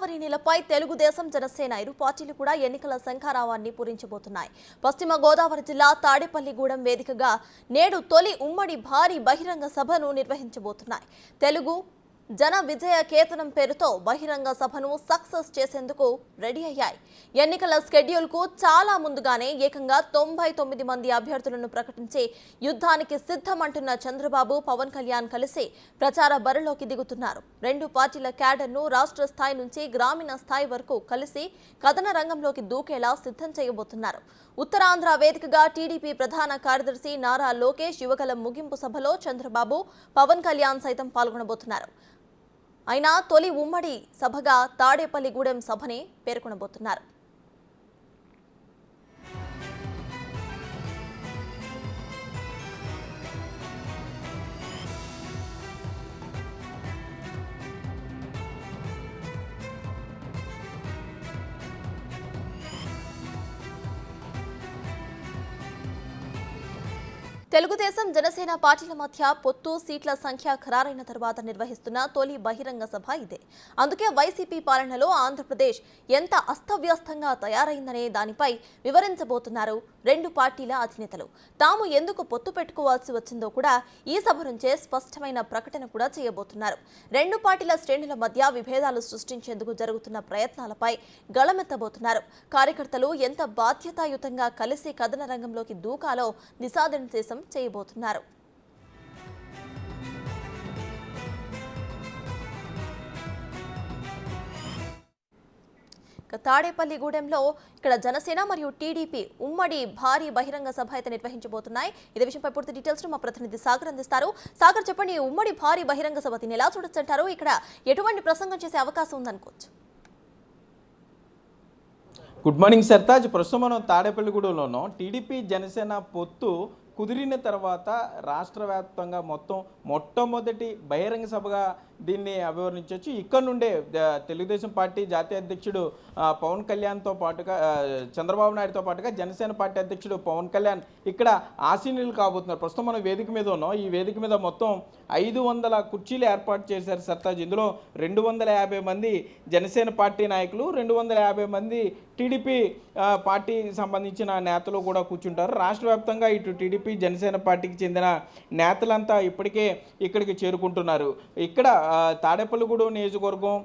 గోదావరి నీలపై తెలుగుదేశం జనసేన ఇరు పార్టీలు కూడా ఎన్నికల శంఖారావాన్ని పూరించబోతున్నాయి. పశ్చిమ గోదావరి జిల్లా తాడేపల్లిగూడెం వేదికగా నేడు తొలి ఉమ్మడి భారీ బహిరంగ సభను నిర్వహించబోతున్నాయి. తెలుగు జన విజయ కేతనం పేరుతో బహిరంగ సభను సక్సెస్ చేసేందుకు రెడీ అయ్యాయి. ఎన్నికల షెడ్యూల్ కు చాలా ముందుగానే ఏకంగా 99 మంది అభ్యర్థులను ప్రకటించి యుద్ధానికి సిద్ధమంటున్న చంద్రబాబు, పవన్ కళ్యాణ్ కలిసి ప్రచార బరిలోకి దిగుతున్నారు. రెండు పార్టీల క్యాడర్ను రాష్ట్ర స్థాయి నుంచి గ్రామీణ స్థాయి వరకు కలిసి కథన రంగంలోకి దూకేలా సిద్ధం చేయబోతున్నారు. ఉత్తరాంధ్ర వేదికగా టీడీపీ ప్రధాన కార్యదర్శి నారా లోకేష్ యువగలం ముగింపు సభలో చంద్రబాబు, పవన్ కళ్యాణ్ సైతం పాల్గొనబోతున్నారు. అయినా తొలి ఉమ్మడి సభగా తాడేపల్లిగూడెం సభని పేర్కొనబోతున్నారు. తెలుగుదేశం జనసేన పార్టీల మధ్య పొత్తు సీట్ల సంఖ్య ఖరారైన తర్వాత నిర్వహిస్తున్న తొలి బహిరంగ సభ ఇదే. అందుకే వైసీపీ పాలనలో ఆంధ్రప్రదేశ్ ఎంత అస్తవ్యస్తంగా తయారైందనే దానిపై వివరించబోతున్నారు రెండు పార్టీల అధినేతలు. తాము ఎందుకు పొత్తు పెట్టుకోవాల్సి వచ్చిందో కూడా ఈ సభ నుంచే స్పష్టమైన ప్రకటన కూడా చేయబోతున్నారు. రెండు పార్టీల శ్రేణుల మధ్య విభేదాలు సృష్టించేందుకు జరుగుతున్న ప్రయత్నాలపై గళమెత్తబోతున్నారు. కార్యకర్తలు ఎంత బాధ్యతాయుతంగా కలిసి కథన రంగంలోకి దూకాలో దిశానిర్దేశం చేయబోతున్నారు. తాడేపల్లిగూడెంలో ఇక్కడ జనసేన మరియు టీడీపీ ఉమ్మడి భారీ బహిరంగ సభ అయితే నిర్వహించబోతున్నాయి. ఇదే విషయంపై పూర్తి డీటెయిల్స్ మా ప్రతినిధి సాగర్ అందిస్తారు. సాగర్, చెప్పండి, ఉమ్మడి భారీ బహిరంగ సభ దీన్ని ఎలా చూడొచ్చు అంటారు? ఇక్కడ ఎటువంటి ప్రసంగం చేసే అవకాశం ఉందనుకోవచ్చు? Good morning Sartaj. ప్రస్తుతం మనం తాడేపల్లిగూడెంలోనూ టీడీపీ జనసేన పొత్తు కుదిరిన తర్వాత రాష్ట్ర వ్యాప్తంగా మొట్టమొదటి బహిరంగ సభగా దీన్ని అభివర్ణించవచ్చు. ఇక్కడ నుండే తెలుగుదేశం పార్టీ జాతీయ అధ్యక్షుడు పవన్ కళ్యాణ్తో పాటుగా చంద్రబాబు నాయుడుతో పాటుగా జనసేన పార్టీ అధ్యక్షుడు పవన్ కళ్యాణ్ ఇక్కడ ఆసీనులు కాబోతున్నారు. ప్రస్తుతం మనం వేదిక మీద ఉన్నాం. ఈ వేదిక మీద మొత్తం 500 కుర్చీలు ఏర్పాటు చేశారు సర్తాజ్. ఇందులో 250 మంది జనసేన పార్టీ నాయకులు, 250 మంది టీడీపీ పార్టీకి సంబంధించిన నేతలు కూడా కూర్చుంటారు. రాష్ట్ర వ్యాప్తంగా ఇటు టీడీపీ జనసేన పార్టీకి చెందిన నేతలంతా ఇప్పటికే ఇక్కడికి చేరుకుంటున్నారు. ఇక్కడ తాడేపల్లిగూడెం నియోజకవర్గం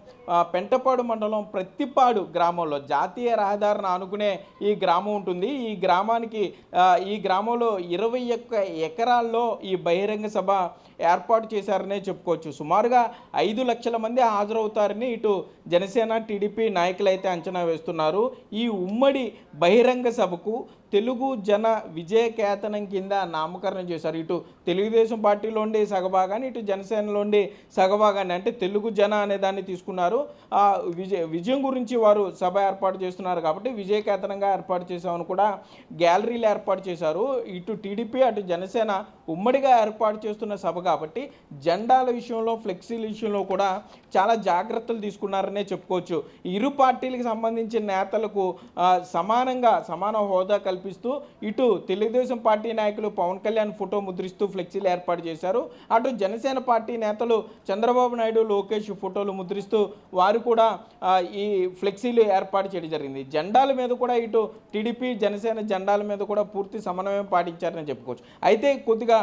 పెంటపాడు మండలం ప్రత్తిపాడు గ్రామంలో జాతీయ రహదారిని ఆనుకునే ఈ గ్రామం ఉంటుంది. ఈ గ్రామంలో 21 ఎకరాల్లో ఈ బహిరంగ సభ ఏర్పాటు చేశారనే చెప్పుకోవచ్చు. సుమారుగా 5 లక్షల మంది హాజరవుతారని ఇటు జనసేన టీడీపీ నాయకులైతే అంచనా వేస్తున్నారు. ఈ ఉమ్మడి బహిరంగ సభకు తెలుగు జన విజయ కేతనం కింద నామకరణం చేశారు. ఇటు తెలుగుదేశం పార్టీలోండి సగభాగాన్ని, ఇటు జనసేనలోండి సగభాగాన్ని, అంటే తెలుగు జన అనే దాన్ని తీసుకున్నారు. విజయం గురించి వారు సభ ఏర్పాటు చేస్తున్నారు కాబట్టి విజయ కేతనంగా ఏర్పాటు చేశామని కూడా గ్యాలరీలు ఏర్పాటు చేశారు. ఇటు టీడీపీ అటు జనసేన ఉమ్మడిగా ఏర్పాటు చేస్తున్న సభ కాబట్టి జెండాల విషయంలో, ఫ్లెక్సీల విషయంలో కూడా చాలా జాగ్రత్తలు తీసుకున్నారనే చెప్పుకోవచ్చు. ఇరు పార్టీలకు సంబంధించిన నేతలకు సమాన హోదా కల్పిస్తూ ఇటు తెలుగుదేశం పార్టీ నాయకులు పవన్ కళ్యాణ్ ఫోటో ముద్రిస్తూ ఫ్లెక్సీలు ఏర్పాటు చేశారు. అటు జనసేన పార్టీ నేతలు చంద్రబాబు నాయుడు, లోకేష్ ఫోటోలు ముద్రిస్తూ వారు కూడా ఈ ఫ్లెక్సీలు ఏర్పాటు చేయడం జరిగింది. జెండాల మీద కూడా ఇటు టీడీపీ జనసేన జెండాల మీద కూడా పూర్తి సమన్వయం పాటించారని చెప్పుకోవచ్చు. అయితే కొద్దిగా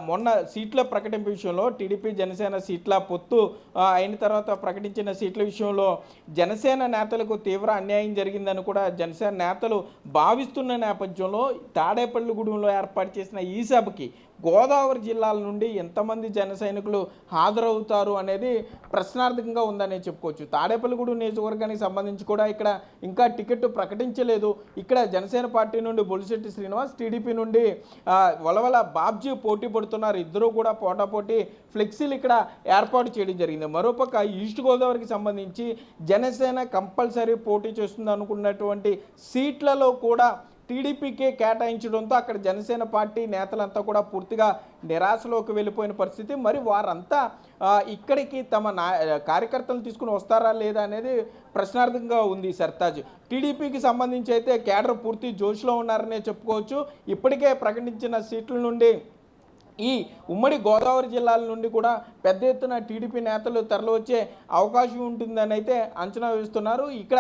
మొన్న సీట్ల ప్రకటింపు విషయంలో టీడీపీ జనసేన సీట్ల పొత్తు అయిన తర్వాత ప్రకటించిన సీట్ల విషయంలో జనసేన నేతలకు తీవ్ర అన్యాయం జరిగిందని కూడా జనసేన నేతలు భావిస్తున్న నేపథ్యంలో తాడేపల్లిగూడెంలో ఏర్పాటు చేసిన ఈ సభకి గోదావరి జిల్లాల నుండి ఎంతమంది జన సైనికులు హాజరవుతారు అనేది ప్రశ్నార్థకంగా ఉందని చెప్పుకోవచ్చు. తాడేపల్లిగూడెం నియోజకవర్గానికి సంబంధించి కూడా ఇక్కడ ఇంకా టికెట్ ప్రకటించలేదు. ఇక్కడ జనసేన పార్టీ నుండి బొలిశెట్టి శ్రీనివాస్, టీడీపీ నుండి వలవల బాబ్జీ పోటీ పడుతున్నారు. ఇద్దరూ కూడా పోటాపోటీ ఫ్లెక్సీలు ఇక్కడ ఏర్పాటు చేయడం జరిగింది. మరోపక్క ఈస్ట్ గోదావరికి సంబంధించి జనసేన కంపల్సరీ పోటీ చేస్తుంది అనుకున్నటువంటి సీట్లలో కూడా టీడీపీకే కేటాయించడంతో అక్కడ జనసేన పార్టీ నేతలంతా కూడా పూర్తిగా నిరాశలోకి వెళ్ళిపోయిన పరిస్థితి. మరి వారంతా ఇక్కడికి తమ కార్యకర్తలు తీసుకుని వస్తారా లేదా అనేది ప్రశ్నార్థకంగా ఉంది సర్తాజ్. టీడీపీకి సంబంధించి అయితే కేడర్ పూర్తి జోష్లో ఉన్నారనే చెప్పుకోవచ్చు. ఇప్పటికే ప్రకటించిన సీట్ల నుండి ఈ ఉమ్మడి గోదావరి జిల్లాల నుండి కూడా పెద్ద ఎత్తున టీడీపీ నేతలు తరలివచ్చే అవకాశం ఉంటుందని అయితే అంచనా వేస్తున్నారు. ఇక్కడ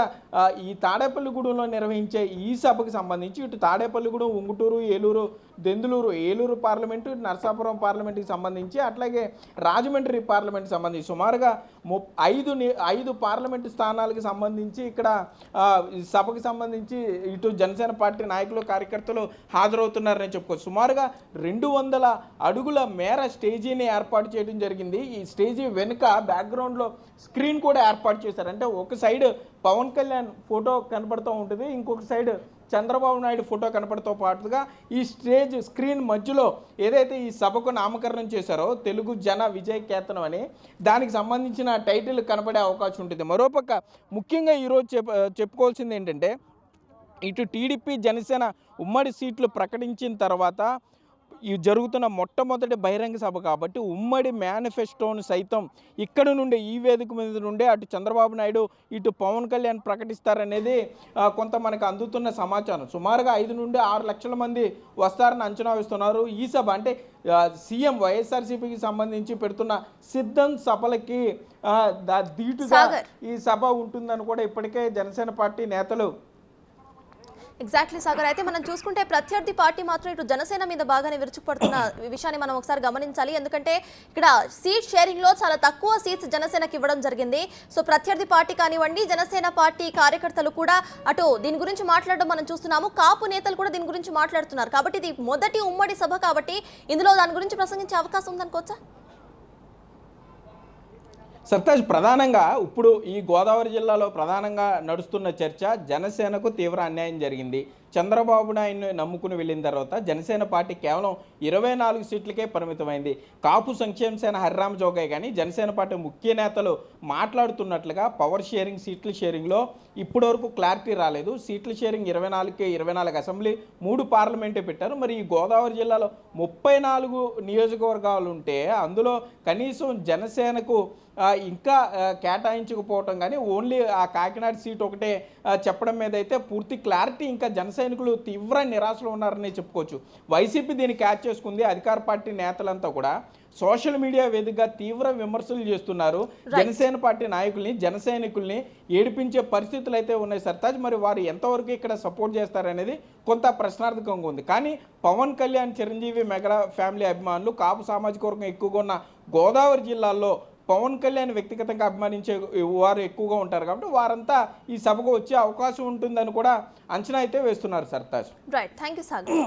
ఈ తాడేపల్లిగూడెంలో నిర్వహించే ఈ సభకు సంబంధించి ఇటు తాడేపల్లిగూడెం, ఉంగుటూరు, ఏలూరు, దెందులూరు, ఏలూరు పార్లమెంటు, నరసాపురం పార్లమెంటుకి సంబంధించి అట్లాగే రాజమండ్రి పార్లమెంట్కి సంబంధించి సుమారుగా 5 పార్లమెంటు స్థానాలకు సంబంధించి ఇక్కడ ఈ సభకు సంబంధించి ఇటు జనసేన పార్టీ నాయకులు, కార్యకర్తలు హాజరవుతున్నారని చెప్పుకోవచ్చు. సుమారుగా 200 అడుగుల మేర స్టేజీని ఏర్పాటు చేయడం జరిగింది. ఈ స్టేజీ వెనుక బ్యాక్గ్రౌండ్లో స్క్రీన్ కూడా ఏర్పాటు చేశారు. అంటే ఒక సైడ్ పవన్ కళ్యాణ్ ఫోటో కనపడుతూ ఉంటుంది, ఇంకొక సైడ్ చంద్రబాబు నాయుడు ఫోటో కనపడతో పాటుగా ఈ స్టేజ్ స్క్రీన్ మధ్యలో ఏదైతే ఈ సభకు నామకరణం చేశారో తెలుగు జన విజయ కేతనం అని దానికి సంబంధించిన టైటిల్ కనపడే అవకాశం ఉంటుంది. మరోపక్క ముఖ్యంగా ఈరోజు చెప్పుకోవాల్సింది ఏంటంటే ఇటు టీడీపీ జనసేన ఉమ్మడి సీట్లు ప్రకటించిన తర్వాత ఈ జరుగుతున్న మొట్టమొదటి బహిరంగ సభ కాబట్టి ఉమ్మడి మేనిఫెస్టోను సైతం ఇక్కడ నుండి ఈ వేదిక మీద నుండే అటు చంద్రబాబు నాయుడు ఇటు పవన్ కళ్యాణ్ ప్రకటిస్తారనేది కొంత మనకు అందుతున్న సమాచారం. సుమారుగా 5 నుండి 6 లక్షల మంది వస్తారని అంచనా వేస్తున్నారు. ఈ సభ అంటే సీఎం వైఎస్ఆర్సీపీకి సంబంధించి పెడుతున్న సిద్ధం సభలకి ధీటుగా ఈ సభ ఉంటుందని కూడా ఇప్పటికే జనసేన పార్టీ నేతలు ఎగ్జాక్ట్లీ సాగర్. అయితే మనం చూసుకుంటే ప్రత్యర్థి పార్టీ మాత్రం ఇటు జనసేన మీద బాగానే విరుచుకుపడుతున్న విషయాన్ని మనం ఒకసారి గమనించాలి. ఎందుకంటే ఇక్కడ సీట్ షేరింగ్ లో చాలా తక్కువ సీట్స్ జనసేనకి ఇవ్వడం జరిగింది. సో ప్రత్యర్థి పార్టీ కానివ్వండి, జనసేన పార్టీ కార్యకర్తలు కూడా అటు దీని గురించి మాట్లాడడం మనం చూస్తున్నాము. కాపు నేతలు కూడా దీని గురించి మాట్లాడుతున్నారు. కాబట్టి ఇది మొదటి ఉమ్మడి సభ కాబట్టి ఇందులో దాని గురించి ప్రసంగించే అవకాశం ఉందనుకోవచ్చా? సర్తాజ్, ప్రధానంగా ఇప్పుడు ఈ గోదావరి జిల్లాలో ప్రధానంగా నడుస్తున్న చర్చ జనసేనకు తీవ్ర అన్యాయం జరిగింది. చంద్రబాబు నాయుడిని నమ్ముకుని వెళ్ళిన తర్వాత జనసేన పార్టీ కేవలం 24 సీట్లకే పరిమితమైంది. కాపు సంక్షేమ సేన హరిరామ జోగయ్య కానీ జనసేన పార్టీ ముఖ్య నేతలు మాట్లాడుతున్నట్లుగా పవర్ షేరింగ్, సీట్ల షేరింగ్లో ఇప్పటివరకు క్లారిటీ రాలేదు. సీట్ల షేరింగ్ 24కే 24 అసెంబ్లీ, 3 పార్లమెంటే పెట్టారు. మరి ఈ గోదావరి జిల్లాలో 34 నియోజకవర్గాలు ఉంటే అందులో కనీసం జనసేనకు ఇంకా కేటాయించకపోవటం కానీ ఓన్లీ ఆ కాకినాడ సీట్ ఒకటే చెప్పడం మీద అయితే పూర్తి క్లారిటీ ఇంకా జనసైనికులు తీవ్ర నిరాశలో ఉన్నారని చెప్పుకోవచ్చు. వైసీపీ దీన్ని క్యాచ్ చేసుకుంది. అధికార పార్టీ నేతలంతా కూడా సోషల్ మీడియా వేదికగా తీవ్ర విమర్శలు చేస్తున్నారు. జనసేన పార్టీ నాయకుల్ని, జనసైనికుల్ని ఏడిపించే పరిస్థితులు అయితే ఉన్నాయి సర్తాజ్. మరి వారు ఎంతవరకు ఇక్కడ సపోర్ట్ చేస్తారనేది కొంత ప్రశ్నార్థకంగా ఉంది. కానీ పవన్ కళ్యాణ్, చిరంజీవి మెగా ఫ్యామిలీ అభిమానులు, కాపు సామాజిక వర్గం ఎక్కువగా ఉన్న గోదావరి జిల్లాల్లో పవన్ కళ్యాణ్ వ్యక్తిగతంగా అభిమానించే వారు ఎక్కువగా ఉంటారు కాబట్టి వారంతా ఈ సభకు వచ్చే అవకాశం ఉంటుందని కూడా అంచనా అయితే వేస్తున్నారు Sartaj. Right, thank you Sagar.